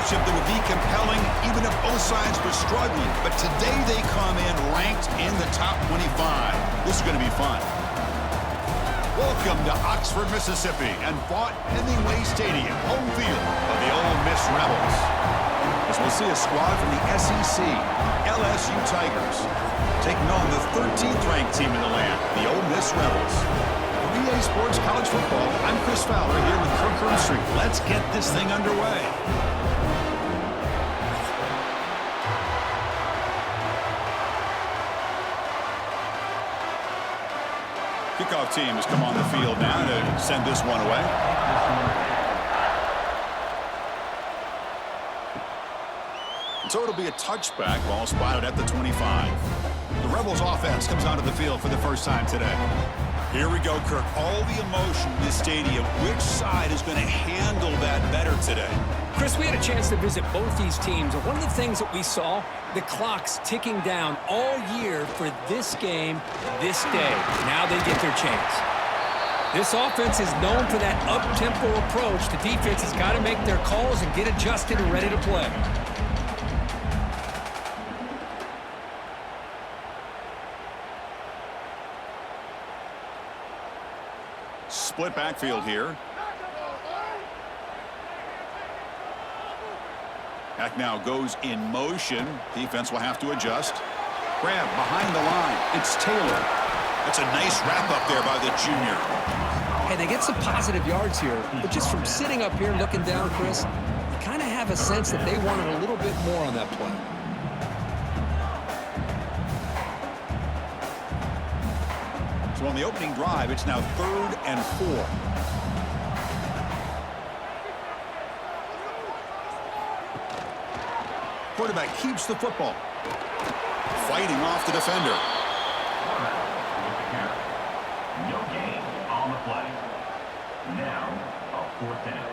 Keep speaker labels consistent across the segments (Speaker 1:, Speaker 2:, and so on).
Speaker 1: matchup that would be compelling even if both sides were struggling. But today they come in ranked in the top 25. This is going to be fun. Welcome to Oxford, Mississippi, and fought Hemingway Stadium, home field of the Ole Miss Rebels. As we'll see a squad from the SEC, LSU Tigers, taking on the 13th ranked team in the land, the Ole Miss Rebels. For EA Sports College Football, I'm Chris Fowler here with Kirk Herbstreit. Let's get this thing underway. Kickoff team has come on the field now to send this one away. And so it'll be a touchback, ball spotted at the 25. The Rebels offense comes onto the field for the first time today. Here we go, Kirk. All the emotion in this stadium. Which side is going to handle that better today?
Speaker 2: Chris, we had a chance to visit both these teams, and one of the things that we saw, the clock's ticking down all year for this game, this day. Now they get their chance. This offense is known for that up-tempo approach. The defense has got to make their calls and get adjusted and ready to play.
Speaker 1: Split backfield here. Back now goes in motion. Defense will have to adjust. Grab behind the line. It's Taylor. That's a nice wrap up there by the junior.
Speaker 2: Hey, they get some positive yards here, but just from sitting up here looking down, Chris, you kind of have a sense that they wanted a little bit more on that play.
Speaker 1: So on the opening drive, it's now 3rd and 4. Quarterback keeps the football. Fighting off the defender.
Speaker 3: No gain on the play. Now, a 4th down.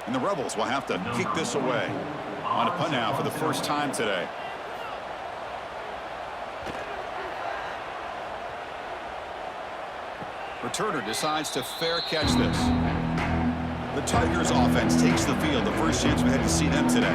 Speaker 1: And the Rebels will have to kick this away. On a punt now for the first time today. Returner decides to fair catch this. The Tigers offense takes the field. The first chance we had to see them today.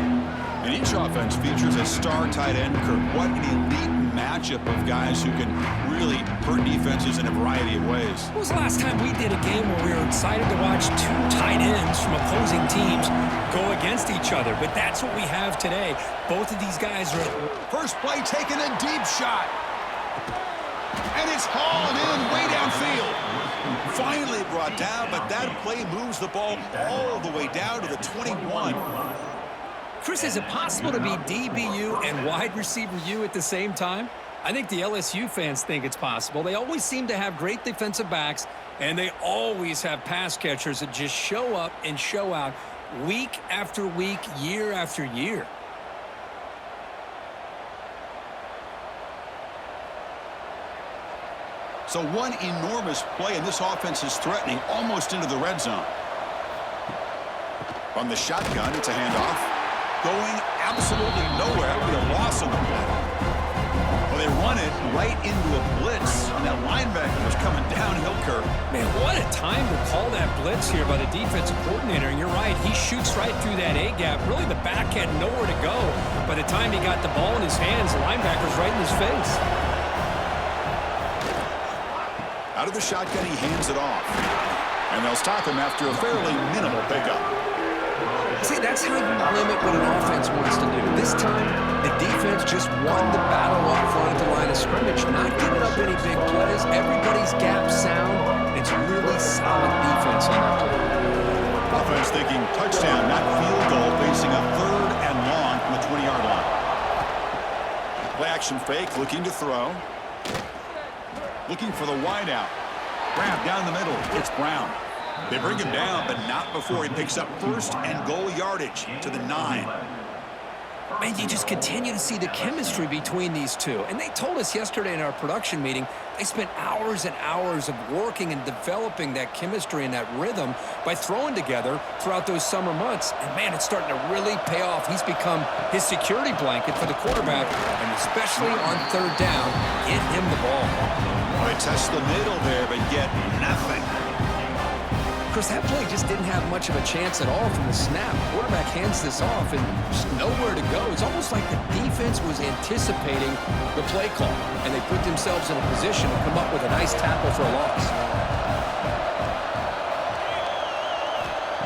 Speaker 1: And each offense features a star tight end. Kirk, what an elite matchup of guys who can really hurt defenses in a variety of ways.
Speaker 2: When was the last time we did a game where we were excited to watch two tight ends from opposing teams go against each other? But that's what we have today. Both of these guys are...
Speaker 1: First play taking a deep shot. And it's hauled in way downfield. Finally brought down, but that play moves the ball all the way down to the 21.
Speaker 2: Chris, is it possible to be DBU and wide receiver U at the same time? I think the LSU fans think it's possible. They always seem to have great defensive backs, and they always have pass catchers that just show up and show out week after week, year after year.
Speaker 1: So one enormous play, and this offense is threatening almost into the red zone. From the shotgun, it's a handoff. Going absolutely nowhere. That would be a loss on the play. Well, they run it right into a blitz. And that linebacker was coming downhill, Kirk.
Speaker 2: Man, what a time to call that blitz here by the defensive coordinator. And you're right, he shoots right through that A-gap. Really, the back had nowhere to go. By the time he got the ball in his hands, the linebacker's right in his face.
Speaker 1: Out of the shotgun, he hands it off. And they'll stop him after a fairly minimal pickup.
Speaker 2: See, that's how you limit what an offense wants to do. This time, the defense just won the battle up front at the line of scrimmage, not giving up any big plays. Everybody's gap sound. It's really solid defense on that play.
Speaker 1: Offense thinking touchdown, not field goal, facing a 3rd and long from the 20-yard line. Play action fake, looking to throw. Looking for the wideout. Grab down the middle. It's Brown. They bring him down, but not before he picks up 1st and goal yardage to the 9.
Speaker 2: Man, you just continue to see the chemistry between these two. And they told us yesterday in our production meeting, they spent hours and hours of working and developing that chemistry and that rhythm by throwing together throughout those summer months. And, man, it's starting to really pay off. He's become his security blanket for the quarterback, and especially on 3rd down, get him the ball.
Speaker 1: Well, they test the middle there, but get
Speaker 2: Chris, that play just didn't have much of a chance at all from the snap. Quarterback hands this off and just nowhere to go. It's almost like the defense was anticipating the play call, and they put themselves in a position to come up with a nice tackle for a loss.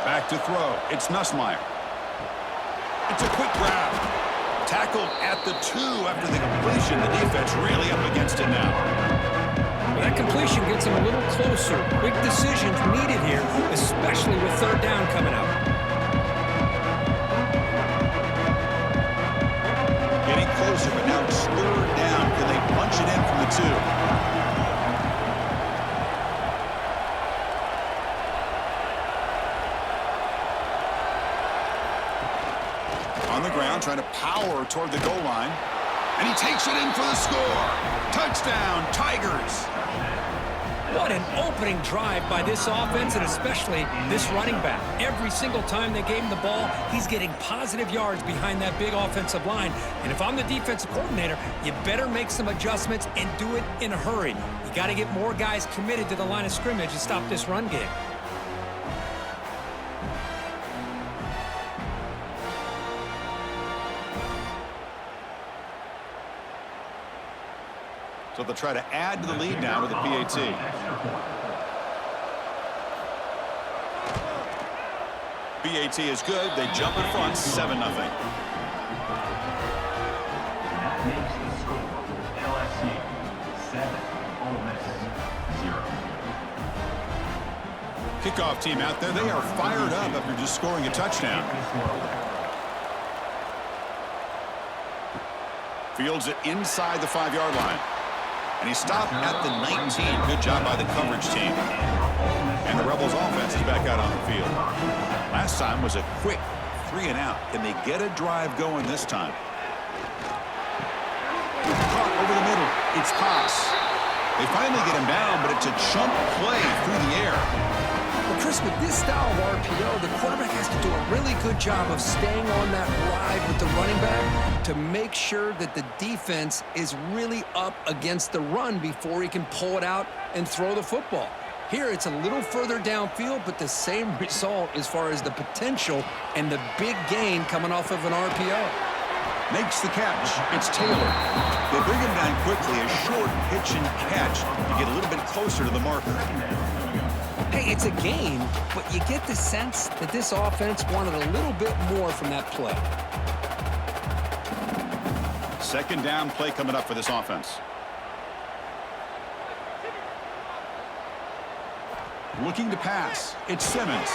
Speaker 1: Back to throw. It's Nussmeier. It's a quick grab. Tackled at the 2 after the completion. The defense really up against it now.
Speaker 2: Well, that completion gets him a little closer. Quick decisions needed here, especially with third down coming up.
Speaker 1: Getting closer, but now it's third down. Can they punch it in from the 2? On the ground, trying to power toward the goal line. And he takes it in for the score. Touchdown, Tigers.
Speaker 2: What an opening drive by this offense, and especially this running back. Every single time they gave him the ball, he's getting positive yards behind that big offensive line. And if I'm the defensive coordinator, you better make some adjustments and do it in a hurry. You got to get more guys committed to the line of scrimmage to stop this run game.
Speaker 1: So they'll try to add to the lead now with a PAT. PAT is good. They jump in front, 7-0.
Speaker 3: That makes the score LSU 7, Ole Miss 0.
Speaker 1: Kickoff team out there. They are fired up after just scoring a touchdown. Fields it inside the 5-yard line. And he stopped at the 19. Good job by the coverage team. And the Rebels offense is back out on the field. Last time was a quick 3-and-out. Can they get a drive going this time? Caught over the middle. It's Pass. They finally get him down, but it's a chunk play through the air.
Speaker 2: Well, Chris, with this style of RPO, the quarterback has to do a really good job of staying on that ride with the running back to make sure that the defense is really up against the run before he can pull it out and throw the football. Here, it's a little further downfield, but the same result as far as the potential and the big gain coming off of an RPO.
Speaker 1: Makes the catch. It's Taylor. They bring him down quickly, a short pitch and catch to get a little bit closer to the marker.
Speaker 2: Hey, it's a game, but you get the sense that this offense wanted a little bit more from that play.
Speaker 1: Second down play coming up for this offense. Looking to pass. It's Simmons.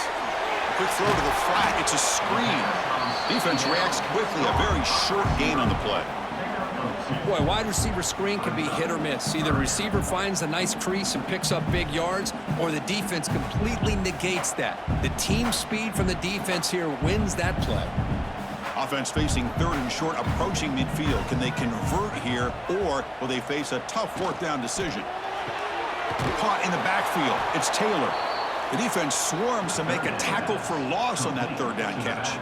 Speaker 1: Quick throw to the flat. It's a screen. Defense reacts quickly. A very short gain on the play.
Speaker 2: Boy, wide receiver screen can be hit or miss. Either the receiver finds a nice crease and picks up big yards, or the defense completely negates that. The team speed from the defense here wins that play.
Speaker 1: Offense facing third and short, approaching midfield. Can they convert here, or will they face a tough fourth down decision? Caught in the backfield. It's Taylor. The defense swarms to make a tackle for loss on that third down catch.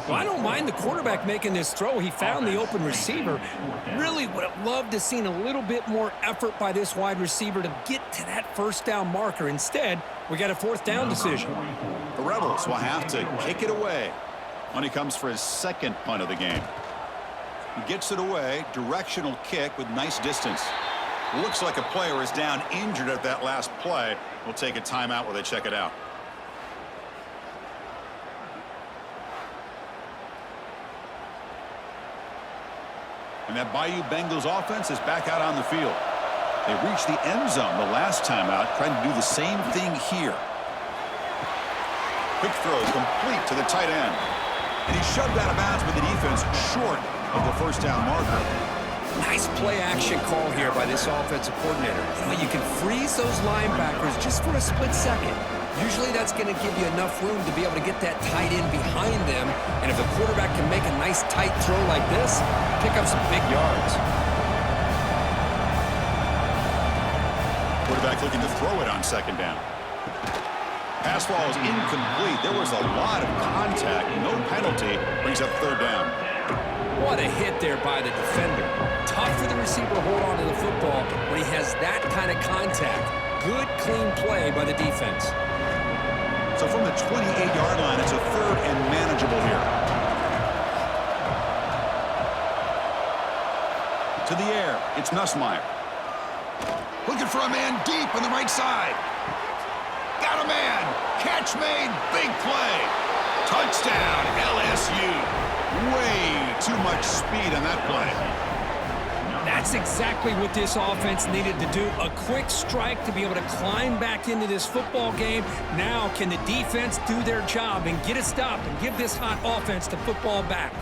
Speaker 2: Well, I don't mind the quarterback making this throw. He found the open receiver. Really would have loved to seen a little bit more effort by this wide receiver to get to that first down marker. Instead, we got a fourth down decision.
Speaker 1: The Rebels will have to kick it away when he comes for his second punt of the game. He gets it away, directional kick with nice distance. Looks like a player is down injured at that last play. We'll take a timeout while they check it out. And that Bayou Bengals offense is back out on the field. They reached the end zone the last time out, trying to do the same thing here. Quick throw complete to the tight end. And he's shoved out of bounds with the defense short of the first down marker.
Speaker 2: Nice play action call here by this offensive coordinator. You can freeze those linebackers just for a split second. Usually that's going to give you enough room to be able to get that tight end behind them. And if the quarterback can make a nice tight throw like this, pick up some big yards.
Speaker 1: Quarterback looking to throw it on second down. Pass ball is incomplete. There was a lot of contact. No penalty. Brings up third down.
Speaker 2: What a hit there by the defender. Tough for the receiver to hold on to the football when he has that kind of contact. Good, clean play by the defense.
Speaker 1: So from the 28-yard line, it's a third and manageable here. To the air, it's Nussmeier. Looking for a man deep on the right side. Got a man. Catch made. Big play. Touchdown, LSU. Way too much speed on that play.
Speaker 2: That's exactly what this offense needed to do. A quick strike to be able to climb back into this football game. Now can the defense do their job and get a stop and give this hot offense the football back?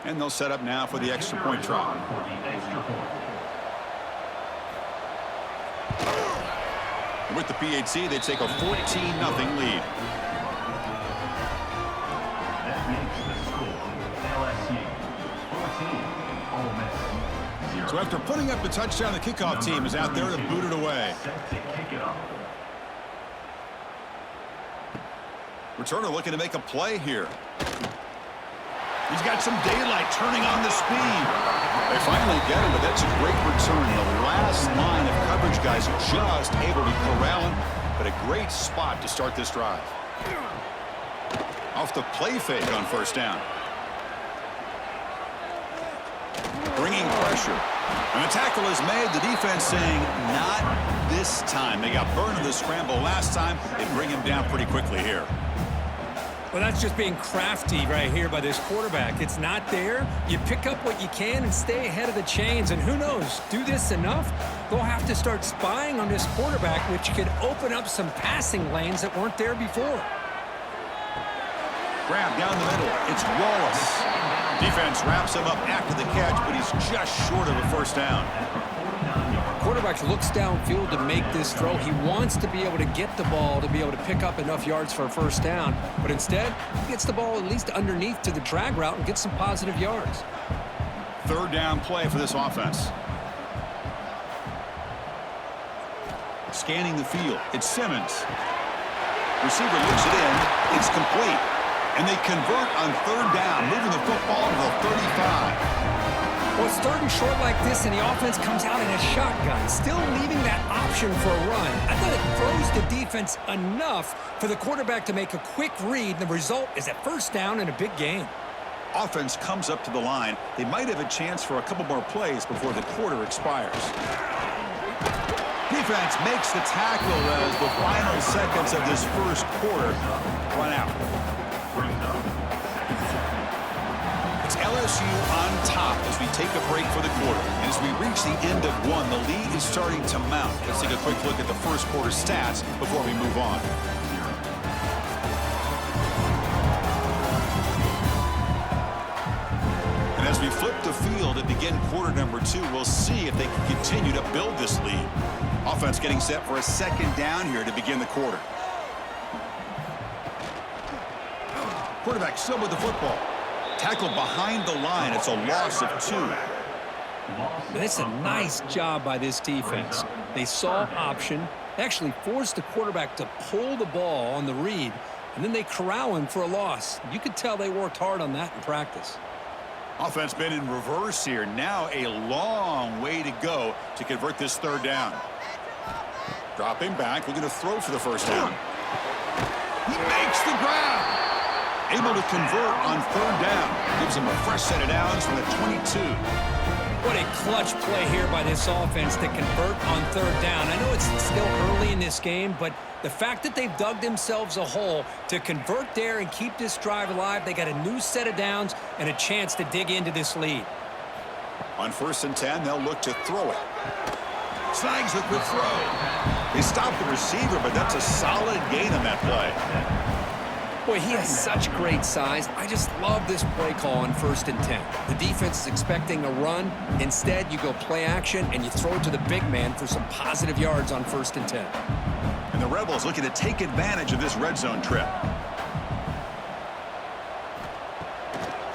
Speaker 1: And they'll set up now for the extra point try. With the PHC, they take a 14-0 lead.
Speaker 3: That makes the score LSU 14, Ole Miss 0.
Speaker 1: So after putting up the touchdown, the kickoff team is out there to boot it away.
Speaker 3: Set to kick it off.
Speaker 1: Returner looking to make a play here. He's got some daylight turning on the speed. They finally get him, but that's a great return. The last line of coverage guys just able to corral him, but a great spot to start this drive. Off the play fake on first down. Bringing pressure. And the tackle is made. The defense saying, not this time. They got burned in the scramble last time. They bring him down pretty quickly here.
Speaker 2: Well, that's just being crafty right here by this quarterback. It's not there. You pick up what you can and stay ahead of the chains. And who knows, do this enough, they'll have to start spying on this quarterback, which could open up some passing lanes that weren't there before.
Speaker 1: Grab down the middle. It's Wallace. Defense wraps him up after the catch, but he's just short of a first down.
Speaker 2: Quarterback looks downfield to make this throw. He wants to be able to get the ball to be able to pick up enough yards for a first down, but instead he gets the ball at least underneath to the drag route and gets some positive yards.
Speaker 1: Third down play for this offense. Scanning the field. It's Simmons. Receiver looks it in. It's complete. And they convert on third down, moving the football to the 35.
Speaker 2: Well, it's third and short like this, and the offense comes out in a shotgun, still leaving that option for a run. I thought it throws the defense enough for the quarterback to make a quick read. The result is a first down and a big gain.
Speaker 1: Offense comes up to the line. They might have a chance for a couple more plays before the quarter expires. Defense makes the tackle as the final seconds of this first quarter run out. It's LSU on top as we take a break for the quarter. And as we reach the end of one, the lead is starting to mount. Let's take a quick look at the first quarter stats before we move on. And as we flip the field and begin quarter number 2, we'll see if they can continue to build this lead. Offense getting set for a second down here to begin the quarter. Quarterback still with the football. Tackled behind the line. It's a loss of 2.
Speaker 2: It's a nice job by this defense. They saw option, actually forced the quarterback to pull the ball on the read, and then they corral him for a loss. You could tell they worked hard on that in practice.
Speaker 1: Offense been in reverse here. Now a long way to go to convert this third down. Dropping back, looking to throw for the first down. He makes the grab. Able to convert on third down. Gives him a fresh set of downs from the 22.
Speaker 2: What a clutch play here by this offense to convert on third down. I know it's still early in this game, but the fact that they've dug themselves a hole to convert there and keep this drive alive, they got a new set of downs and a chance to dig into this lead.
Speaker 1: On 1st and 10, they'll look to throw it. Snags the quick throw. They stop the receiver, but that's a solid gain on that play.
Speaker 2: Boy, he has such great size. I just love this play call on 1st and 10. The defense is expecting a run. Instead, you go play action, and you throw it to the big man for some positive yards on 1st and 10.
Speaker 1: And the Rebels looking to take advantage of this red zone trip.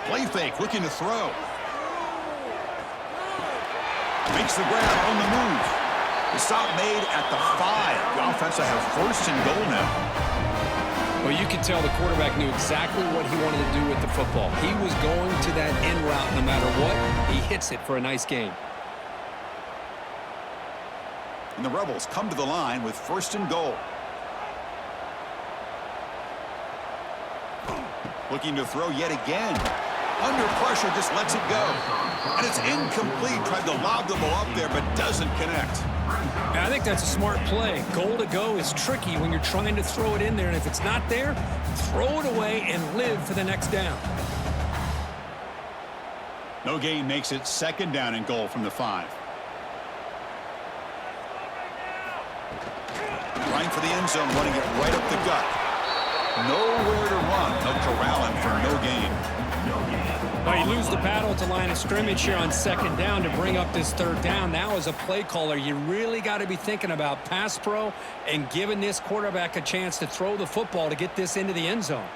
Speaker 1: Play fake, looking to throw. Makes the grab on the move. The stop made at the 5. The offense will have first and goal now.
Speaker 2: Well, you can tell the quarterback knew exactly what he wanted to do with the football. He was going to that in route no matter what. He hits it for a nice gain.
Speaker 1: And the Rebels come to the line with first and goal. Looking to throw yet again. Under pressure, just lets it go. And it's incomplete. Tried to lob the ball up there, but doesn't connect.
Speaker 2: I think that's a smart play. Goal to go is tricky when you're trying to throw it in there, and if it's not there, throw it away and live for the next down.
Speaker 1: No gain makes it second down and goal from the 5. Trying for the end zone, running it right up the gut. Nowhere to run. No corralling for no gain.
Speaker 2: Well, you lose the battle at the line of scrimmage here on second down to bring up this third down. Now, as a play caller, you really got to be thinking about pass pro and giving this quarterback a chance to throw the football to get this into the end zone.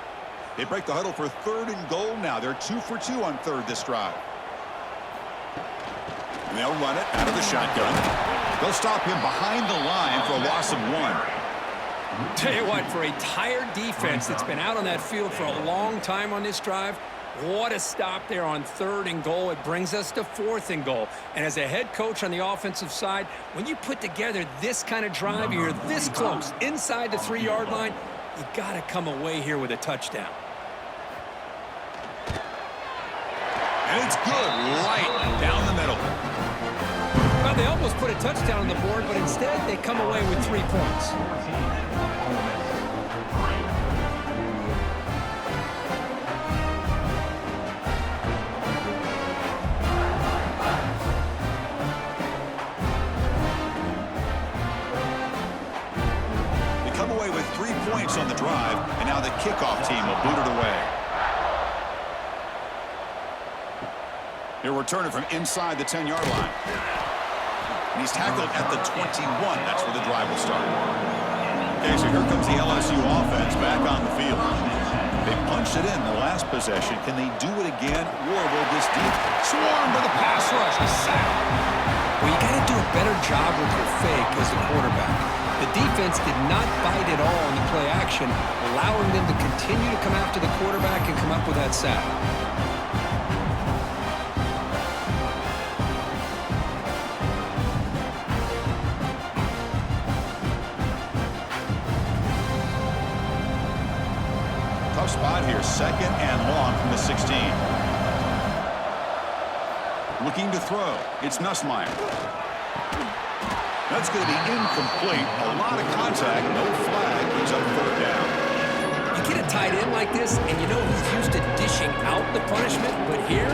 Speaker 1: They break the huddle for third and goal now. They're 2 for 2 on third this drive. And they'll run it out of the shotgun. They'll stop him behind the line for a loss of 1.
Speaker 2: Tell you what, for a tired defense that's been out on that field for a long time on this drive, what a stop there on third and goal. It brings us to fourth and goal. And as a head coach on the offensive side, when you put together this kind of drive, you're this close, inside the 3-yard line, you got to come away here with a touchdown.
Speaker 1: And it's good, right down the middle.
Speaker 2: Well, they almost put a touchdown on the board, but instead they come away with 3 points.
Speaker 1: Points on the drive, and now the kickoff team will boot it away. He'll return it from inside the 10-yard line. And he's tackled at the 21. That's where the drive will start. Okay, so here comes the LSU offense back on the field. They punched it in the last possession. Can they do it again, or will this deep swarm to the pass rush? A sack.
Speaker 2: Well, you got to do a better job with your fake as the quarterback. The defense did not bite at all in the play action, allowing them to continue to come after the quarterback and come up with that sack.
Speaker 1: Tough spot here, second and long from the 16. Looking to throw. It's Nussmeier. That's going to be incomplete. A lot of contact, no flag. He's up third down.
Speaker 2: You get a tight end like this, and you know he's used to dishing out the punishment, but here,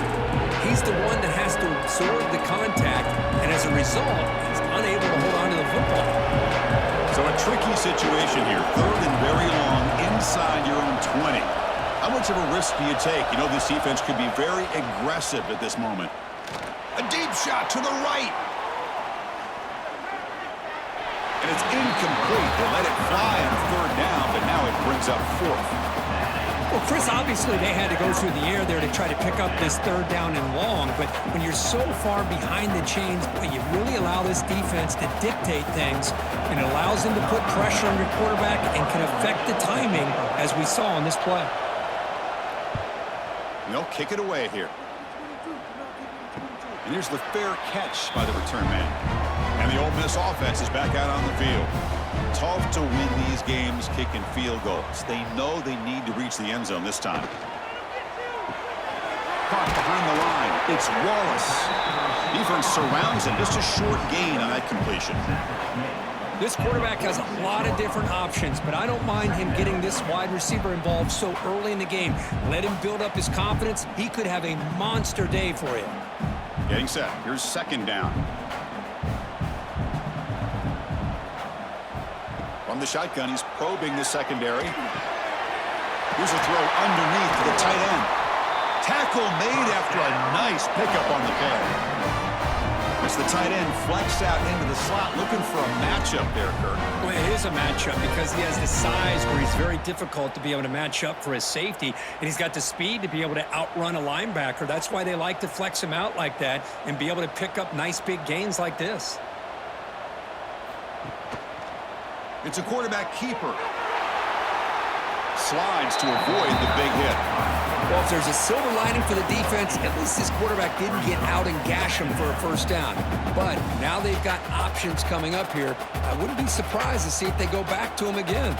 Speaker 2: he's the one that has to absorb the contact, and as a result, he's unable to hold on to the football.
Speaker 1: So a tricky situation here. Third and very long inside your own 20. How much of a risk do you take? You know this defense could be very aggressive at this moment. A deep shot to the right. And it's incomplete. They let it fly on third down, but now it brings up fourth.
Speaker 2: Well, Chris, obviously they had to go through the air there to try to pick up this third down and long, but when you're so far behind the chains, boy, you really allow this defense to dictate things, and it allows them to put pressure on your quarterback and can affect the timing, as we saw on this play.
Speaker 1: And they'll kick it away here. And here's the fair catch by the return man. And the Ole Miss offense is back out on the field. Tough to win these games kicking field goals. They know they need to reach the end zone this time. Caught behind the line. It's Wallace. Defense surrounds him. Just a short gain on that completion.
Speaker 2: This quarterback has a lot of different options, but I don't mind him getting this wide receiver involved so early in the game. Let him build up his confidence. He could have a monster day for you.
Speaker 1: Getting set. Here's second down. From the shotgun, he's probing the secondary. Here's a throw underneath to the tight end. Tackle made after a nice pickup on the play. As the tight end flexed out into the slot, looking for a matchup there, Kirk.
Speaker 2: Well, it is a matchup because he has the size where he's very difficult to be able to match up for his safety, and he's got the speed to be able to outrun a linebacker. That's why they like to flex him out like that and be able to pick up nice big gains like this.
Speaker 1: It's a quarterback keeper. Slides to avoid the big hit.
Speaker 2: Well, if there's a silver lining for the defense, at least this quarterback didn't get out and gash him for a first down. But now they've got options coming up here. I wouldn't be surprised to see if they go back to him again.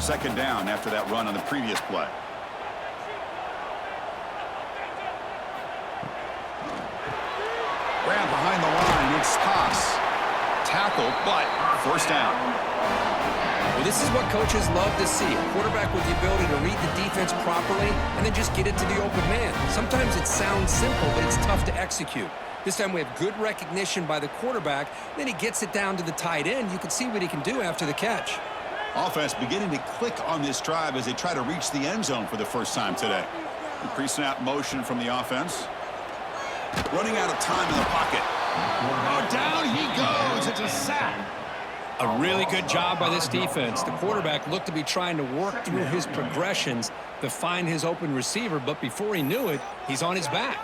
Speaker 1: Second down after that run on the previous play. Grab behind the line. It's Haas. Tackle, but first down.
Speaker 2: Well, this is what coaches love to see. A quarterback with the ability to read the defense properly and then just get it to the open man. Sometimes it sounds simple, but it's tough to execute. This time we have good recognition by the quarterback. Then he gets it down to the tight end. You can see what he can do after the catch.
Speaker 1: Offense beginning to click on this drive as they try to reach the end zone for the first time today. Pre-snap motion from the offense. Running out of time in the pocket. Oh, down he goes. It's a sack.
Speaker 2: A really good job by this defense. The quarterback looked to be trying to work through his progressions to find his open receiver, but before he knew it, he's on his back.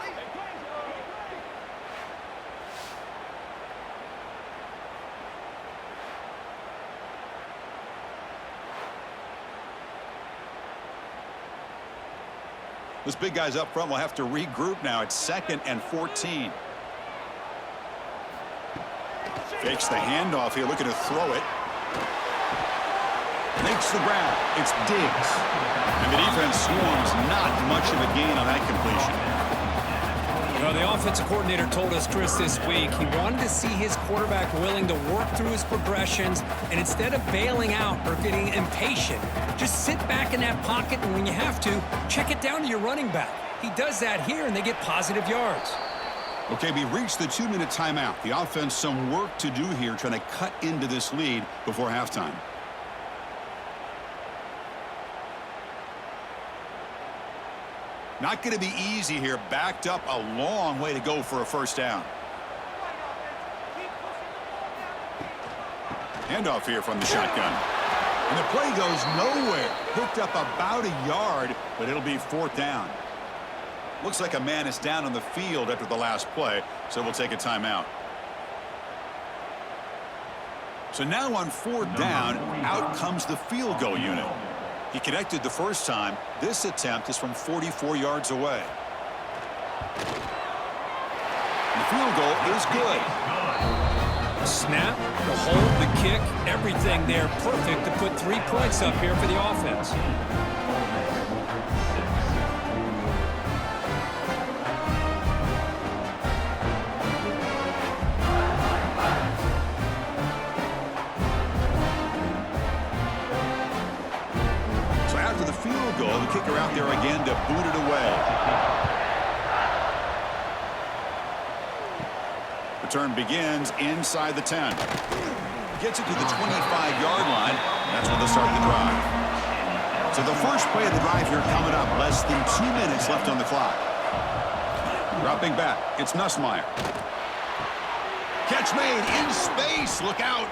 Speaker 1: Those big guys up front will have to regroup now. It's 2nd and 14. Fakes the handoff here, looking to throw it. Makes the grab. It's Diggs. And the defense swarms, not much of a gain on that completion.
Speaker 2: You know, the offensive coordinator told us, Chris, this week, he wanted to see his quarterback willing to work through his progressions, and instead of bailing out or getting impatient, just sit back in that pocket, and when you have to, check it down to your running back. He does that here, and they get positive yards.
Speaker 1: Okay, we reached the 2-minute timeout. The offense some work to do here, trying to cut into this lead before halftime. Not going to be easy here. Backed up a long way to go for a first down. Handoff here from the shotgun. And the play goes nowhere. Picked up about a yard, but it'll be 4th down. Looks like a man is down on the field after the last play, so we'll take a timeout. So now on 4th down, out comes the field goal unit. He connected the first time. This attempt is from 44 yards away. The field goal is good.
Speaker 2: The snap, the hold, the kick, everything there perfect to put 3 points up here for the offense.
Speaker 1: Goal, the kicker out there again to boot it away. Return begins inside the 10. Gets it to the 25-yard line. That's when they'll start the drive. So the first play of the drive here coming up. Less than 2 minutes left on the clock. Dropping back. It's Nussmeier. Catch made in space. Look out.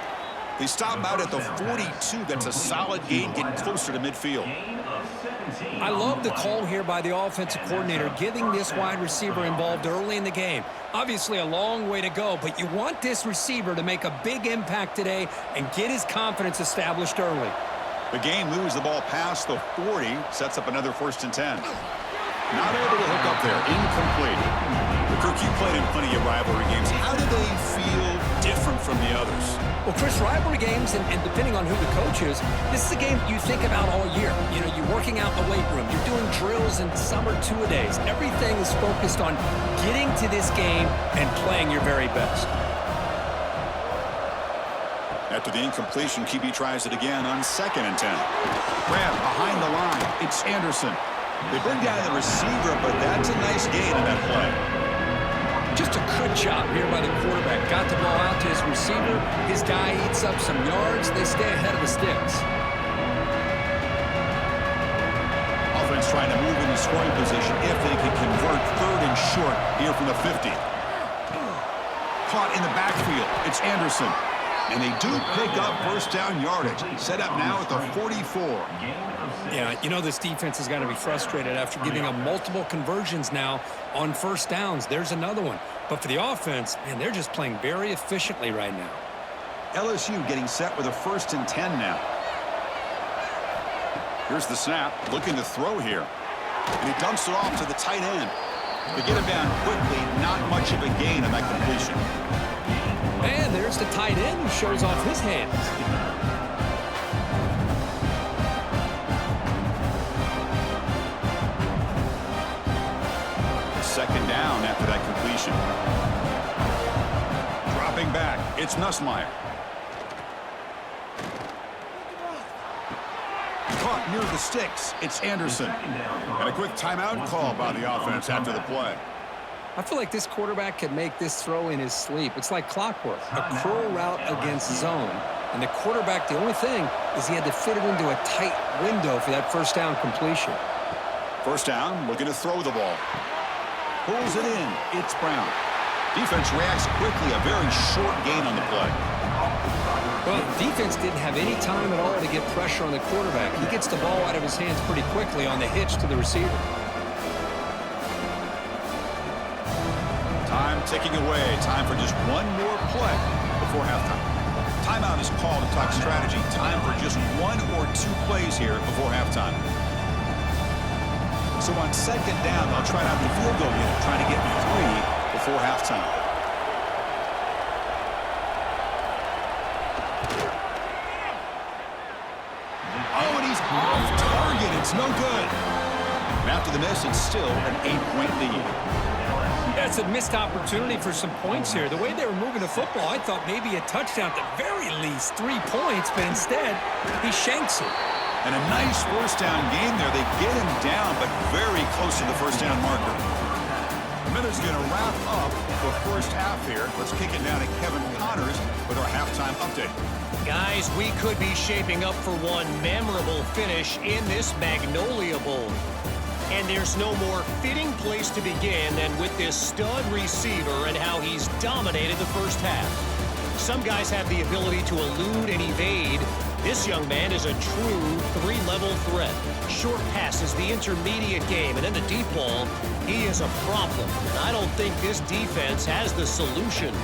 Speaker 1: They stop out at the 42. That's a solid gain, getting closer to midfield.
Speaker 2: I love the call here by the offensive coordinator, getting this wide receiver involved early in the game. Obviously a long way to go, but you want this receiver to make a big impact today and get his confidence established early.
Speaker 1: The game moves the ball past the 40, sets up another 1st and 10. Not able to hook up there, incomplete. Kirk, you played in plenty of rivalry games. How do they feel different from the others?
Speaker 2: Well, Chris, rivalry games, and depending on who the coach is, this is a game you think about all year. You know, you're working out in the weight room. You're doing drills and summer two-a-days. Everything is focused on getting to this game and playing your very best.
Speaker 1: After the incompletion, QB tries it again on 2nd and 10. Grab behind the line. It's Anderson. They bring down the receiver, but that's a nice gain in that play.
Speaker 2: Just a good job here by the quarterback. Got the ball out to his receiver. His guy eats up some yards. They stay ahead of the sticks.
Speaker 1: Offense trying to move into scoring position if they can convert 3rd and short here from the 50. Caught in the backfield. It's Anderson. And they do pick up first down yardage. Set up now at the 44.
Speaker 2: Yeah, you know this defense has got to be frustrated after giving up multiple conversions now on first downs. There's another one. But for the offense, man, they're just playing very efficiently right now.
Speaker 1: LSU getting set with a 1st and 10 now. Here's the snap. Looking to throw here. And he dumps it off to the tight end. They get him down quickly. Not much of a gain on that completion.
Speaker 2: And there's the tight end who shows off his hands.
Speaker 1: Second down after that completion. Dropping back, it's Nussmeier. Caught near the sticks, it's Anderson. And a quick timeout call by the offense after the play.
Speaker 2: I feel like this quarterback could make this throw in his sleep. It's like clockwork, a curl route against zone. And the quarterback, the only thing is he had to fit it into a tight window for that first down completion.
Speaker 1: First down, looking to throw the ball. Pulls it in. It's Brown. Defense reacts quickly. A very short gain on the play.
Speaker 2: Well, defense didn't have any time at all to get pressure on the quarterback. He gets the ball out of his hands pretty quickly on the hitch to the receiver.
Speaker 1: Time ticking away. Time for just one more play before halftime. Timeout is called to talk strategy. Time for just 1 or 2 plays here before halftime. So on second down, they'll try out the field goal unit, trying to get 3 before halftime. Oh, and he's off target. It's no good. And after the miss, it's still an 8-point lead.
Speaker 2: That's a missed opportunity for some points here. The way they were moving the football, I thought maybe a touchdown, at the very least 3 points, but instead, he shanks it.
Speaker 1: And a nice first down game there. They get him down, but very close to the first down marker. The minute's going to wrap up the first half here. Let's kick it down to Kevin Connors with our halftime update.
Speaker 4: Guys, we could be shaping up for one memorable finish in this Magnolia Bowl. And there's no more fitting place to begin than with this stud receiver and how he's dominated the first half. Some guys have the ability to elude and evade. This young man is a true 3-level threat. Short passes, the intermediate game, and then the deep ball. He is a problem, and I don't think this defense has the solution.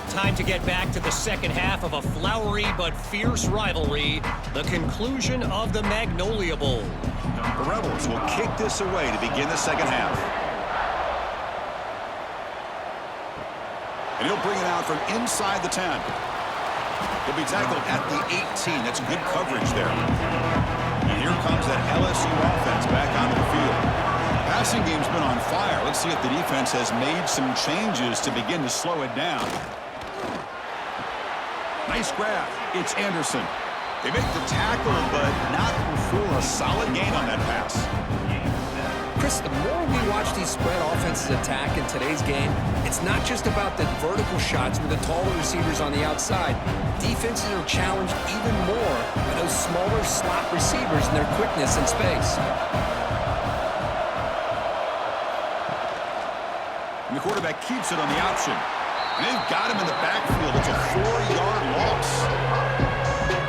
Speaker 4: Time to get back to the second half of a flowery but fierce rivalry, the conclusion of the Magnolia Bowl.
Speaker 1: The Rebels will kick this away to begin the second half. And he'll bring it out from inside the 10. He'll be tackled at the 18. That's good coverage there. And here comes that LSU offense back onto the field. Passing game's been on fire. Let's see if the defense has made some changes to begin to slow it down. Nice grab. It's Anderson. They make the tackle, but not before a solid gain on that pass.
Speaker 2: Chris, the more we watch these spread offenses attack in today's game, it's not just about the vertical shots with the taller receivers on the outside. Defenses are challenged even more by those smaller slot receivers and their quickness in space.
Speaker 1: And the quarterback keeps it on the option. And they've got him in the backfield. It's a 4-yard loss.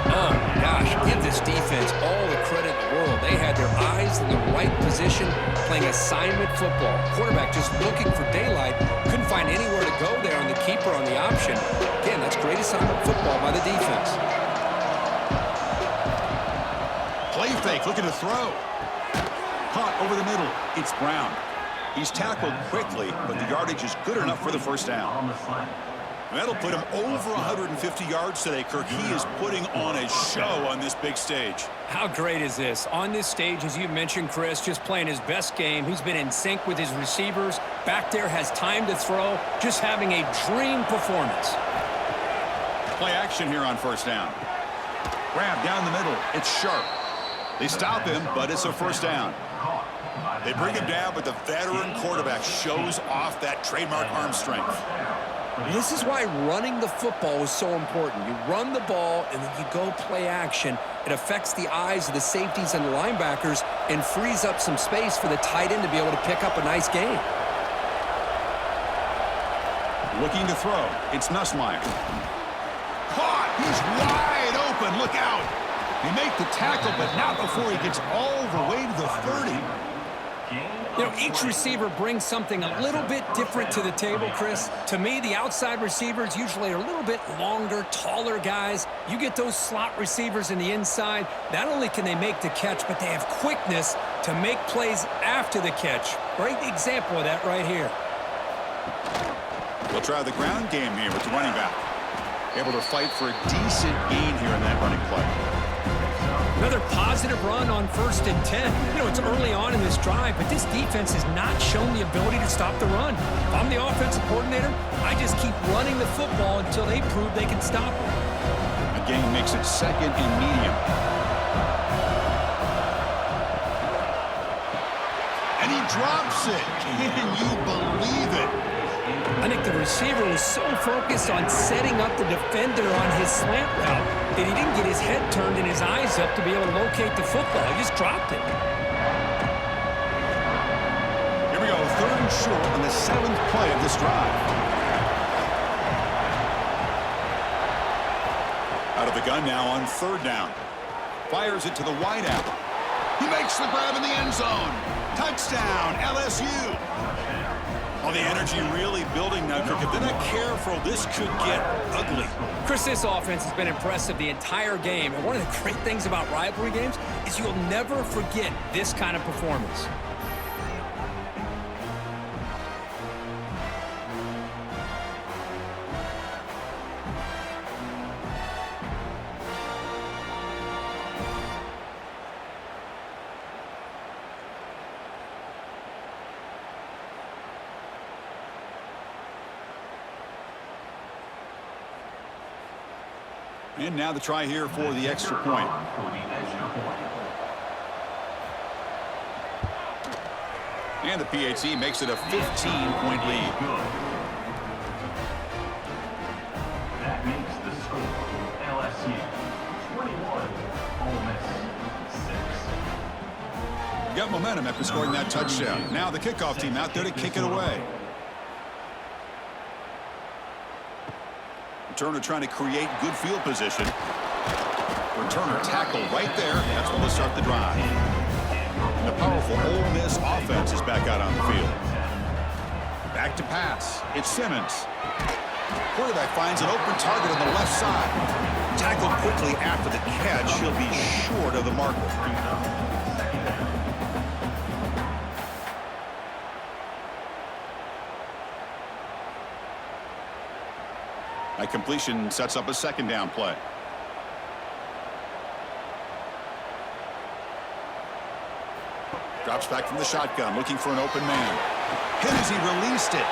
Speaker 2: Oh, gosh, give this defense all the credit in the world. They had their eyes in the right position, playing assignment football. Quarterback just looking for daylight. Couldn't find anywhere to go there on the keeper on the option. Again, that's great assignment football by the defense.
Speaker 1: Play fake, looking to throw. Caught over the middle. It's Brown. He's tackled quickly, but the yardage is good enough for the first down. That'll put him over 150 yards today, Kirk. He is putting on a show on this big stage.
Speaker 2: How great is this? On this stage, as you mentioned, Chris, just playing his best game. He's been in sync with his receivers. Back there, has time to throw. Just having a dream performance.
Speaker 1: Play action here on first down. Grab down the middle. It's Sharp. They stop him, but it's a first down. They bring him down, but the veteran quarterback shows off that trademark arm strength.
Speaker 2: This is why running the football is so important. You run the ball, and then you go play action. It affects the eyes of the safeties and the linebackers and frees up some space for the tight end to be able to pick up a nice gain.
Speaker 1: Looking to throw. It's Nussmeier. Caught. He's wide open. Look out. He made the tackle, but not before he gets all the way to the 30.
Speaker 2: You know, each receiver brings something a little bit different to the table, Chris. To me, the outside receivers usually are a little bit longer, taller guys. You get those slot receivers in the inside, not only can they make the catch, but they have quickness to make plays after the catch. Great example of that right here.
Speaker 1: We'll try the ground game here with the running back. Able to fight for a decent gain here in that running play.
Speaker 2: Another positive run on 1st and 10. You know, it's early on in this drive, but this defense has not shown the ability to stop the run. If I'm the offensive coordinator, I just keep running the football until they prove they can stop it.
Speaker 1: The game makes it 2nd and medium. And he drops it. Can you believe it?
Speaker 2: I think the receiver was so focused on setting up the defender on his slant route that he didn't get his head turned and his eyes up to be able to locate the football. He just dropped it.
Speaker 1: Here we go, 3rd and short on the 7th play of this drive. Out of the gun now on 3rd down. Fires it to the wideout. He makes the grab in the end zone. Touchdown, LSU. Well, the energy really building now, Kirk. If they're not careful, this could get ugly.
Speaker 2: Chris, this offense has been impressive the entire game. And one of the great things about rivalry games is you'll never forget this kind of performance.
Speaker 1: And now the try here for the extra point. And the PAT makes it a 15-point lead.
Speaker 3: That makes the score LSU 21, Ole Miss 6.
Speaker 1: Got momentum after scoring that touchdown. Now the kickoff team out there to kick it away. Returner trying to create good field position. Returner tackle right there. That's when they start the drive. And the powerful Ole Miss offense is back out on the field. Back to pass. It's Simmons. Quarterback finds an open target on the left side. Tackled quickly after the catch. He'll be short of the marker. That completion sets up a 2nd down play. Drops back from the shotgun, looking for an open man. Hit as he released it.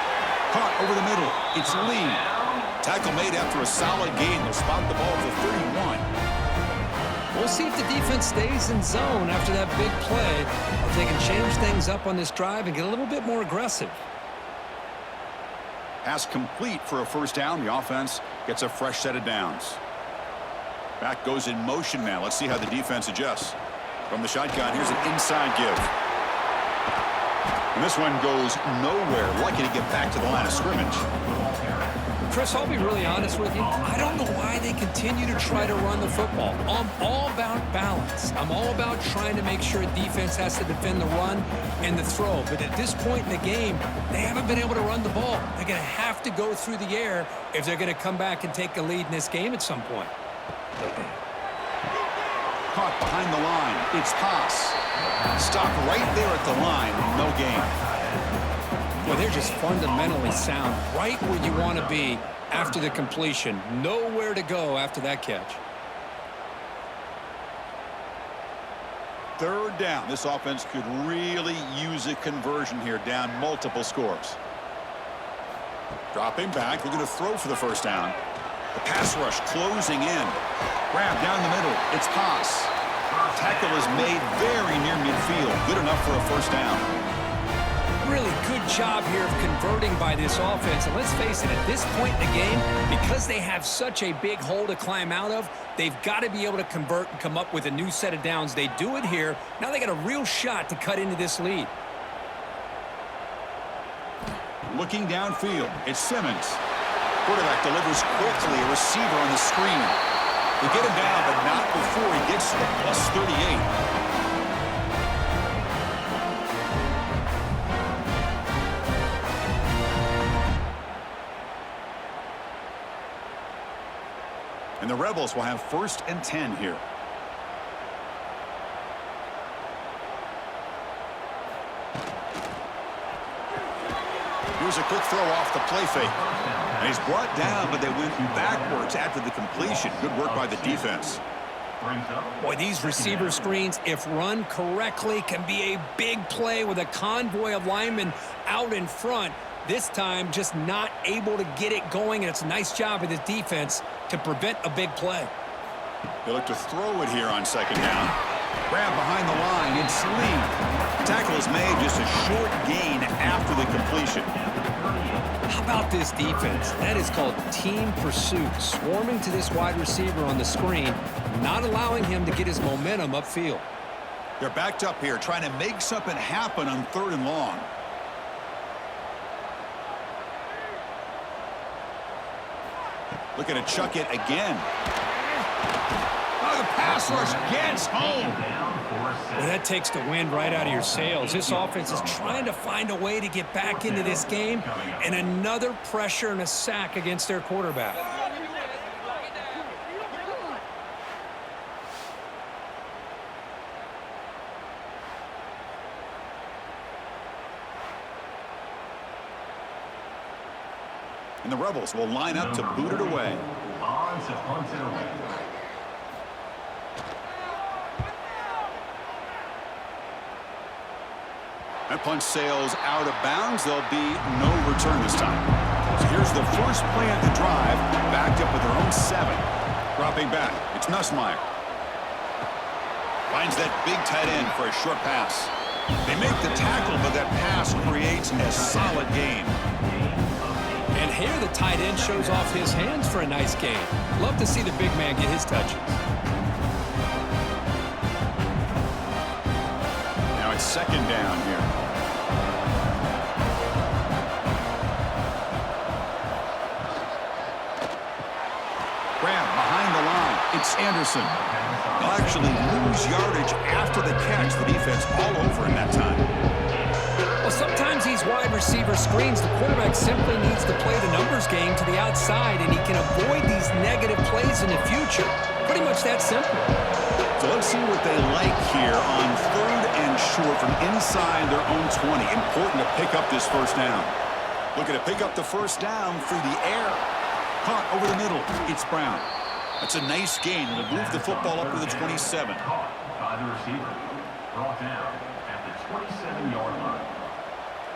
Speaker 1: Caught over the middle. It's Lee. Tackle made after a solid gain. They'll spot the ball for 31.
Speaker 2: We'll see if the defense stays in zone after that big play, or if they can change things up on this drive and get a little bit more aggressive.
Speaker 1: Pass complete for a 1st down. The offense gets a fresh set of downs. Back goes in motion now. Let's see how the defense adjusts. From the shotgun, here's an inside give. And this one goes nowhere. Lucky to get back to the line of scrimmage.
Speaker 2: Chris, I'll be really honest with you. I don't know why they continue to try to run the football. I'm all about balance. I'm all about trying to make sure defense has to defend the run and the throw. But at this point in the game, they haven't been able to run the ball. They're going to have to go through the air if they're going to come back and take a lead in this game at some point.
Speaker 1: Caught behind the line. It's Haas. Stop right there at the line. No gain.
Speaker 2: Well, they're just fundamentally sound, right where you want to be after the completion. Nowhere to go after that catch.
Speaker 1: 3rd down. This offense could really use a conversion here, down multiple scores. Dropping back, looking to throw for the 1st down. The pass rush closing in. Grab down the middle. It's Haas. Tackle is made very near midfield. Good enough for a 1st down.
Speaker 2: Really good job here of converting by this offense. And let's face it, at this point in the game, because they have such a big hole to climb out of, they've got to be able to convert and come up with a new set of downs. They do it here. Now they got a real shot to cut into this lead.
Speaker 1: Looking downfield, it's Simmons. Quarterback delivers quickly, a receiver on the screen. They get him down, but not before he gets to the plus 38. And the Rebels will have 1st and 10 here. Here's a quick throw off the play fake. And he's brought down, but they went backwards after the completion. Good work by the defense.
Speaker 2: Boy, these receiver screens, if run correctly, can be a big play with a convoy of linemen out in front. This time, just not able to get it going, and it's a nice job of the defense to prevent a big play.
Speaker 1: They look to throw it here on 2nd down. Grab behind the line, it's Lee. Tackle is made, just a short gain after the completion.
Speaker 2: How about this defense? That is called team pursuit. Swarming to this wide receiver on the screen, not allowing him to get his momentum upfield.
Speaker 1: They're backed up here, trying to make something happen on 3rd and long. Looking to chuck it again. Oh, the pass rush gets home.
Speaker 2: Well, that takes the wind right out of your sails. This offense is trying to find a way to get back into this game, and another pressure and a sack against their quarterback.
Speaker 1: And the Rebels will line up to boot it away.
Speaker 3: On to punt it away.
Speaker 1: That punch sails out of bounds. There'll be no return this time. So here's the first play of the drive, backed up with their own 7. Dropping back, it's Nussmeier. Finds that big tight end for a short pass. They make the tackle, but that pass creates a solid gain.
Speaker 2: And here the tight end shows off his hands for a nice gain. Love to see the big man get his touches.
Speaker 1: Now it's 2nd down here. Grab behind the line. It's Anderson. They'll actually lose yardage after the catch. The defense all over him that time.
Speaker 2: Well, sometimes these wide receiver screens, the quarterback simply needs to play the numbers game to the outside, and he can avoid these negative plays in the future. Pretty much that simple.
Speaker 1: So let's see what they like here on 3rd and short from inside their own 20. Important to pick up this 1st down. Looking to pick up the 1st down through the air. Caught over the middle. It's Brown. That's a nice gain. Will move the football up to the 27.
Speaker 3: Caught by the receiver. Brought down at the 27-yard line.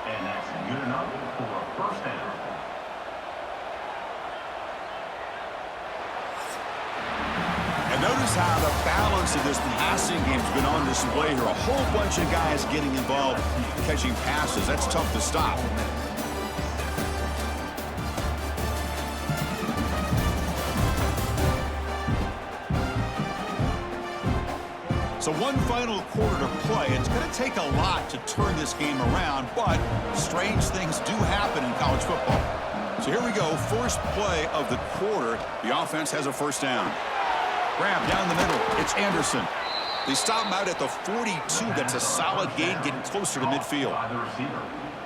Speaker 3: And that's good enough for a 1st down.
Speaker 1: And notice how the balance of this passing game has been on display here. A whole bunch of guys getting involved catching passes. That's tough to stop. So one final quarter to play. It's going to take a lot to turn this game around, but strange things do happen in college football. So here we go, first play of the quarter. The offense has a 1st down. Grab down the middle. It's Anderson. They stop him out at the 42. That's a solid gain, getting closer to midfield.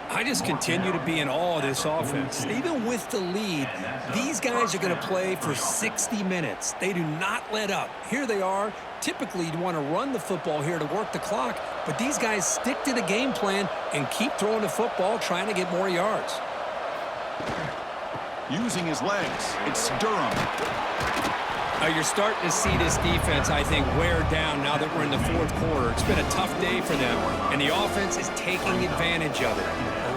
Speaker 2: I just continue to be in awe of this offense. Even with the lead, these guys are going to play for 60 minutes. They do not let up. Here they are. Typically, you want to run the football here to work the clock, but these guys stick to the game plan and keep throwing the football, trying to get more yards.
Speaker 1: Using his legs, it's Durham.
Speaker 2: You're starting to see this defense, I think, wear down now that we're in the 4th quarter. It's been a tough day for them, and the offense is taking advantage of it.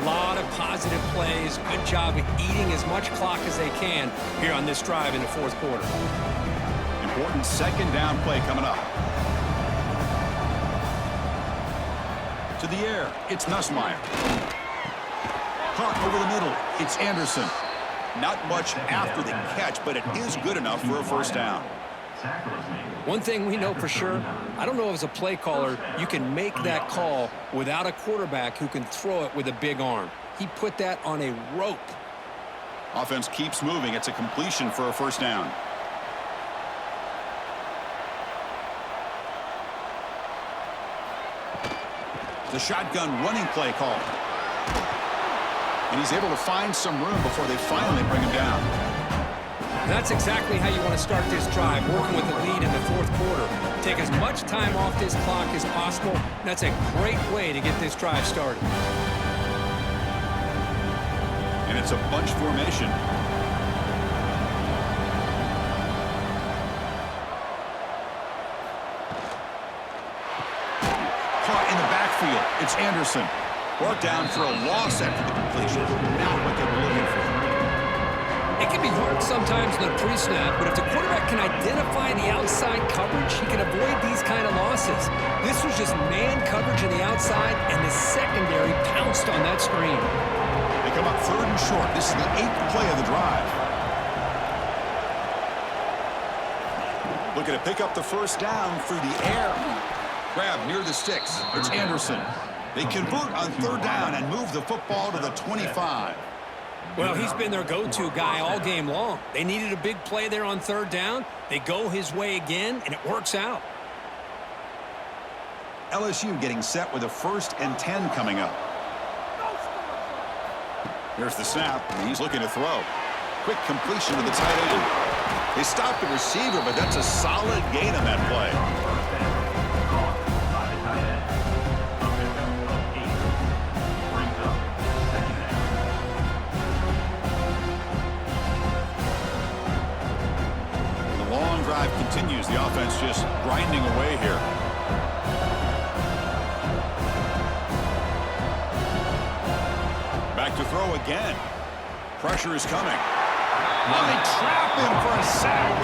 Speaker 2: A lot of positive plays. Good job of eating as much clock as they can here on this drive in the 4th quarter.
Speaker 1: Important 2nd down play coming up. To the air, it's Nussmeier. Caught over the middle, it's Anderson. Not much after the catch, but it is good enough for a 1st down.
Speaker 2: One thing we know for sure, I don't know if as a play caller, you can make that call without a quarterback who can throw it with a big arm. He put that on a rope.
Speaker 1: Offense keeps moving. It's a completion for a first down. The shotgun running play call. And he's able to find some room before they finally bring him down.
Speaker 2: That's exactly how you want to start this drive, working with the lead in the fourth quarter. Take as much time off this clock as possible. That's a great way to get this drive started.
Speaker 1: And it's a bunch formation. Caught in the backfield. It's Anderson. Brought down for a loss after the completion. Now what they were looking for.
Speaker 2: It can be hard sometimes in the pre-snap, but if the quarterback can identify the outside coverage, he can avoid these kind of losses. This was just man coverage on the outside, and the secondary pounced on that screen.
Speaker 1: They come up 3rd and short. This is the 8th play of the drive. Looking to pick up the first down through the air. Grab near the sticks. It's Anderson. They convert on 3rd down and move the football to the 25.
Speaker 2: Well, he's been their go-to guy all game long. They needed a big play there on 3rd down. They go his way again, and it works out.
Speaker 1: LSU getting set with a 1st and 10 coming up. There's the snap, and he's looking to throw. Quick completion to the tight end. They stopped the receiver, but that's a solid gain on that play. Drive continues. The offense just grinding away here. Back to throw again. Pressure is coming. Now they trap him for a sack.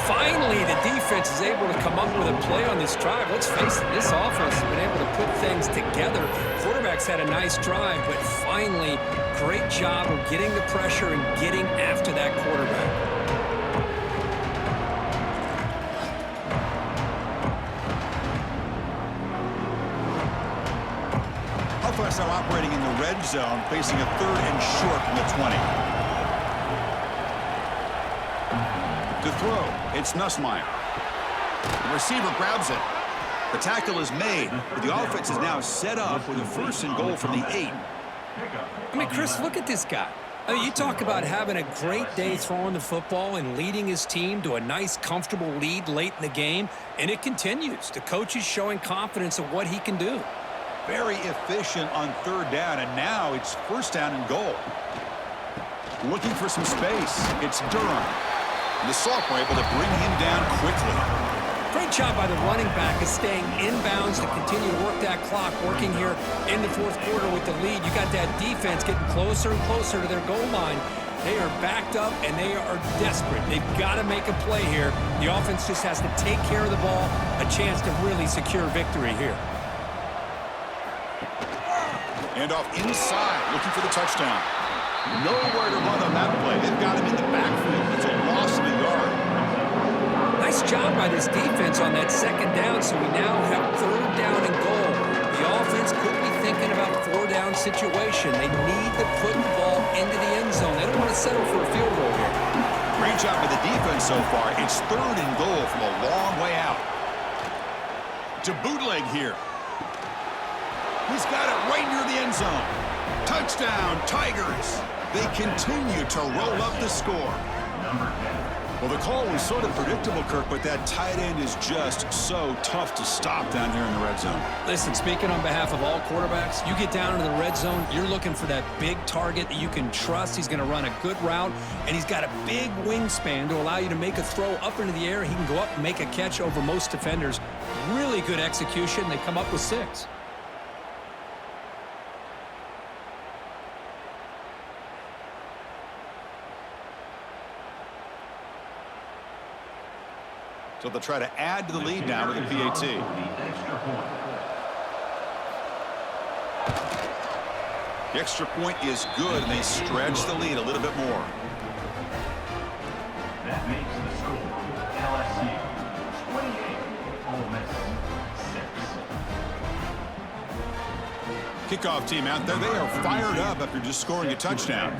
Speaker 2: Finally, the defense is able to come up with a play on this drive. Let's face it, this offense has been able to put things together. Quarterback's had a nice drive, but finally, great job of getting the pressure and getting after that quarterback.
Speaker 1: Offense now operating in the red zone, facing a 3rd and short from the 20. To throw, it's Nussmeier. The receiver grabs it. The tackle is made, but the offense is now set up with a 1st and goal from the 8.
Speaker 2: I mean, Chris, look at this guy. I mean, you talk about having a great day throwing the football and leading his team to a nice, comfortable lead late in the game, and it continues. The coach is showing confidence of what he can do.
Speaker 1: Very efficient on 3rd down, and now it's 1st down and goal. Looking for some space. It's Durham. And the sophomore able to bring him down quickly.
Speaker 2: Great job by the running back of staying inbounds to continue to work that clock, working here in the fourth quarter with the lead. You got that defense getting closer and closer to their goal line. They are backed up, and they are desperate. They've got to make a play here. The offense just has to take care of the ball, a chance to really secure victory here.
Speaker 1: And off inside, looking for the touchdown. Nowhere to run on that play. They've got him in the backfield. It's a loss of a yard.
Speaker 2: Nice job by this defense on that 2nd down, so we now have 3rd down and goal. The offense could be thinking about 4-down situation. They need to put the ball into the end zone. They don't want to settle for a field goal here.
Speaker 1: Great job by the defense so far. It's 3rd and goal from a long way out. To bootleg here. He's got it right near the end zone. Touchdown, Tigers. They continue to roll up the score. Well, the call was sort of predictable, Kirk, but that tight end is just so tough to stop down here in the red zone.
Speaker 2: Listen, speaking on behalf of all quarterbacks, you get down into the red zone, you're looking for that big target that you can trust. He's going to run a good route, and he's got a big wingspan to allow you to make a throw up into the air. He can go up and make a catch over most defenders. Really good execution. They come up with 6.
Speaker 1: So they'll try to add to the lead now with a PAT. The extra point is good, and they stretch the lead a little bit more.
Speaker 3: That makes the score LSU 28, Ole Miss 6.
Speaker 1: Kickoff team out there. They are fired up after just scoring a touchdown.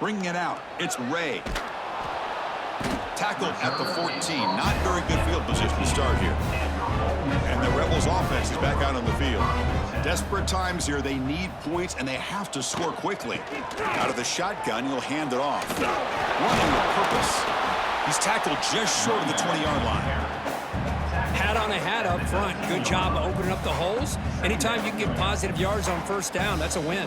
Speaker 1: Bringing it out, it's Ray. Tackled at the 14. Not very good field position to start here. And the Rebels offense is back out on the field. Desperate times here. They need points, and they have to score quickly. Out of the shotgun, he'll hand it off. Running with purpose. He's tackled just short of the 20-yard line.
Speaker 2: Hat on a hat up front. Good job of opening up the holes. Anytime you can get positive yards on first down, that's a win.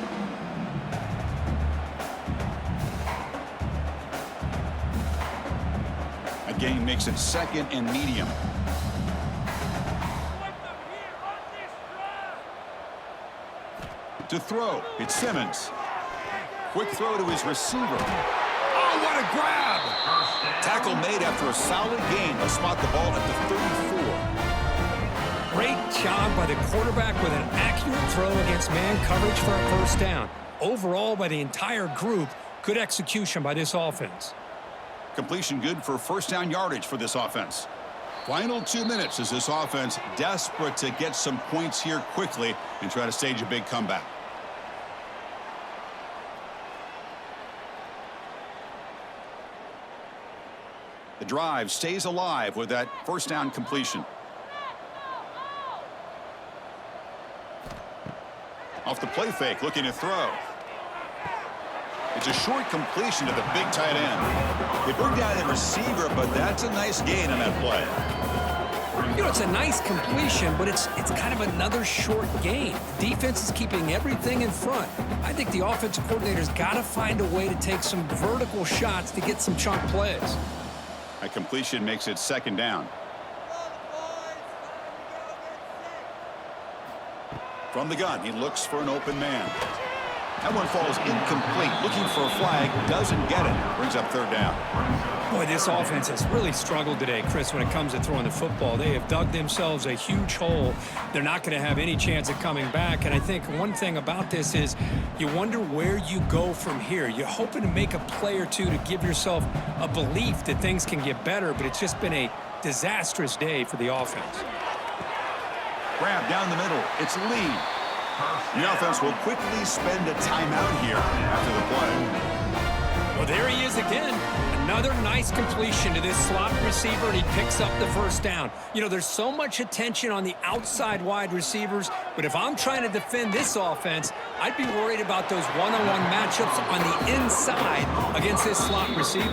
Speaker 1: A gain makes it second and medium. To throw, it's Simmons. Quick throw to his receiver. Oh, what a grab! Tackle made after a solid gain. They'll spot the ball at the 34.
Speaker 2: Great job by the quarterback with an accurate throw against man coverage for a first down. Overall, by the entire group, good execution by this offense.
Speaker 1: Completion good for first down yardage for this offense. Final 2 minutes as this offense desperate to get some points here quickly and try to stage a big comeback. The drive stays alive with that first down completion. Off the play fake, looking to throw. It's a short completion to the big tight end. They bring down the receiver, but that's a nice gain on that play.
Speaker 2: You know, it's a nice completion, but it's kind of another short gain. The defense is keeping everything in front. I think the offensive coordinator's got to find a way to take some vertical shots to get some chunk plays.
Speaker 1: A completion makes it second down. From the gun, he looks for an open man. That one falls incomplete. Looking for a flag, doesn't get it. Brings up third down.
Speaker 2: Boy, this offense has really struggled today, Chris, when it comes to throwing the football. They have dug themselves a huge hole. They're not going to have any chance of coming back. And I think one thing about this is you wonder where you go from here. You're hoping to make a play or two to give yourself a belief that things can get better, but it's just been a disastrous day for the offense.
Speaker 1: Grab down the middle. It's Lee. The offense will quickly spend a timeout here after the play.
Speaker 2: Well, there he is again. Another nice completion to this slot receiver, and he picks up the first down. You know, there's so much attention on the outside wide receivers, but if I'm trying to defend this offense, I'd be worried about those one-on-one matchups on the inside against this slot receiver.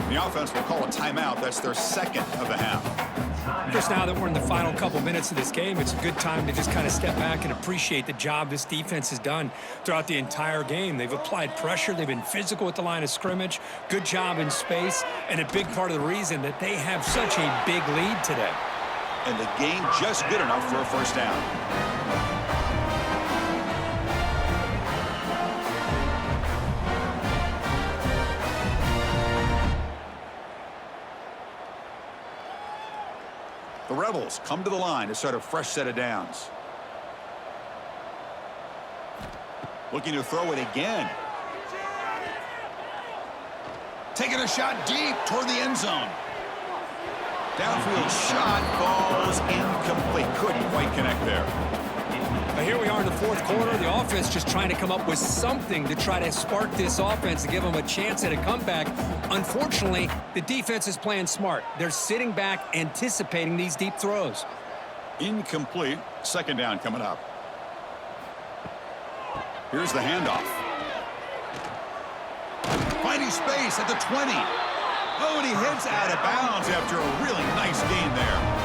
Speaker 1: The offense will call a timeout. That's their second of the half.
Speaker 2: Just now that we're in the final couple minutes of this game, it's a good time to just kind of step back and appreciate the job this defense has done throughout the entire game. They've applied pressure. They've been physical at the line of scrimmage. Good job in space, and a big part of the reason that they have such a big lead today.
Speaker 1: And the game just good enough for a first down. The Rebels come to the line to start a fresh set of downs. Looking to throw it again. Taking a shot deep toward the end zone. Downfield shot falls incomplete. Couldn't quite connect there.
Speaker 2: Now here we are in the fourth quarter. The offense just trying to come up with something to try to spark this offense and give them a chance at a comeback. Unfortunately, the defense is playing smart. They're sitting back, anticipating these deep throws.
Speaker 1: Incomplete. Second down coming up. Here's the handoff. Finding space at the 20. Oh, and he hits out of bounds after a really nice gain there.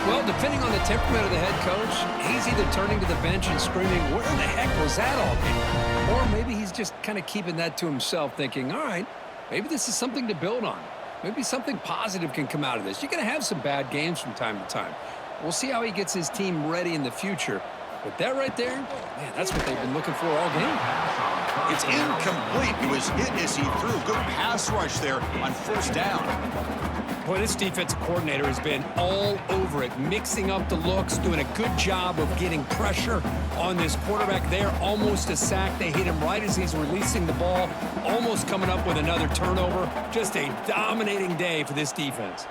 Speaker 2: Well, depending on the temperament of the head coach, he's either turning to the bench and screaming, where the heck was that all game? Or maybe he's just kind of keeping that to himself, thinking, all right, maybe this is something to build on. Maybe something positive can come out of this. You're going to have some bad games from time to time. We'll see how he gets his team ready in the future. But that right there, man, that's what they've been looking for all game.
Speaker 1: It's incomplete. He was hit as he threw. Good pass rush there on first down.
Speaker 2: Boy, this defensive coordinator has been all over it, mixing up the looks, doing a good job of getting pressure on this quarterback there. Almost a sack. They hit him right as he's releasing the ball, almost coming up with another turnover. Just a dominating day for this defense.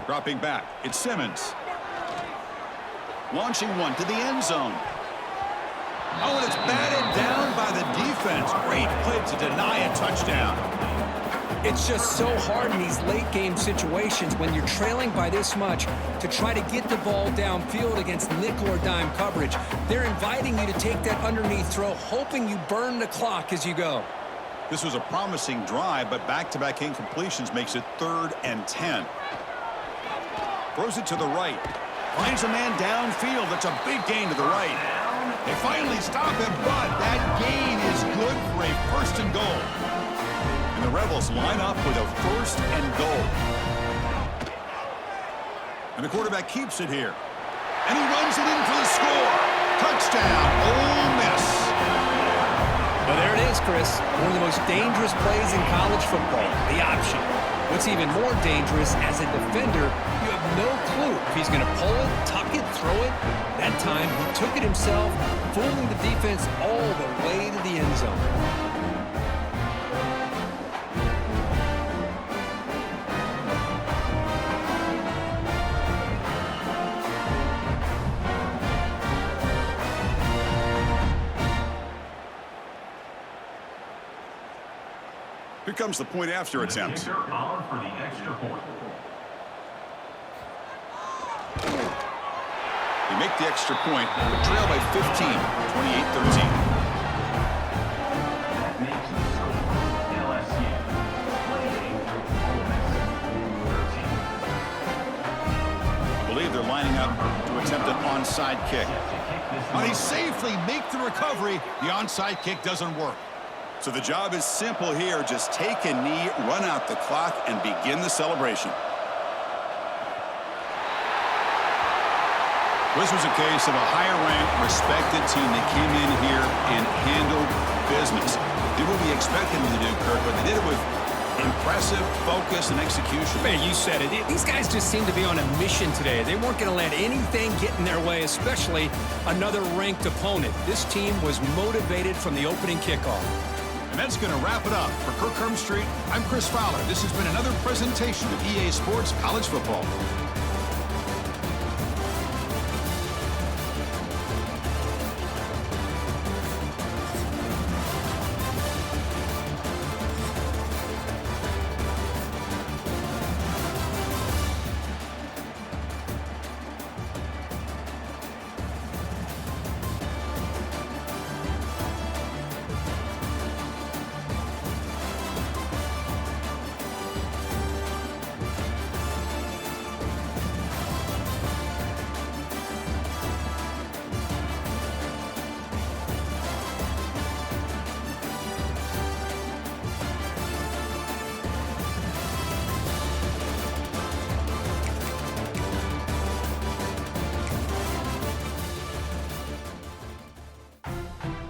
Speaker 1: Dropping back, it's Simmons. Launching one to the end zone. Oh, and it's batted down by the defense. Great play to deny a touchdown.
Speaker 2: It's just so hard in these late-game situations when you're trailing by this much to try to get the ball downfield against nickel or dime coverage. They're inviting you to take that underneath throw, hoping you burn the clock as you go.
Speaker 1: This was a promising drive, but back-to-back incompletions makes it 3rd and 10. Throws it to the right. Finds a man downfield. That's a big gain to the right. They finally stop him, but that gain is good for a 1st and goal. And the Rebels line up with a 1st and goal. And the quarterback keeps it here. And he runs it in for the score. Touchdown, Ole Miss.
Speaker 2: Well, there it is, Chris. One of the most dangerous plays in college football, the option. What's even more dangerous, as a defender, you have no clue if he's going to pull it, tuck it, throw it. That time, he took it himself, fooling the defense all the way to the end zone.
Speaker 1: Here comes the point after attempt.
Speaker 3: Kicker on for the extra point.
Speaker 1: They make the extra point, but trail by 15, 28-13.
Speaker 3: That makes the score LSU 28, Ole Miss 13.
Speaker 1: I believe they're lining up to attempt an onside kick. But he safely make the recovery. The onside kick doesn't work. So the job is simple here. Just take a knee, run out the clock, and begin the celebration. This was a case of a higher-ranked, respected team that came in here and handled business. Did what we expected them to do, Kirk, but they did it with impressive focus and execution.
Speaker 2: Man, you said it. These guys just seem to be on a mission today. They weren't going to let anything get in their way, especially another ranked opponent. This team was motivated from the opening kickoff.
Speaker 1: And that's going to wrap it up. For Kirk Street, I'm Chris Fowler. This has been another presentation of EA Sports College Football.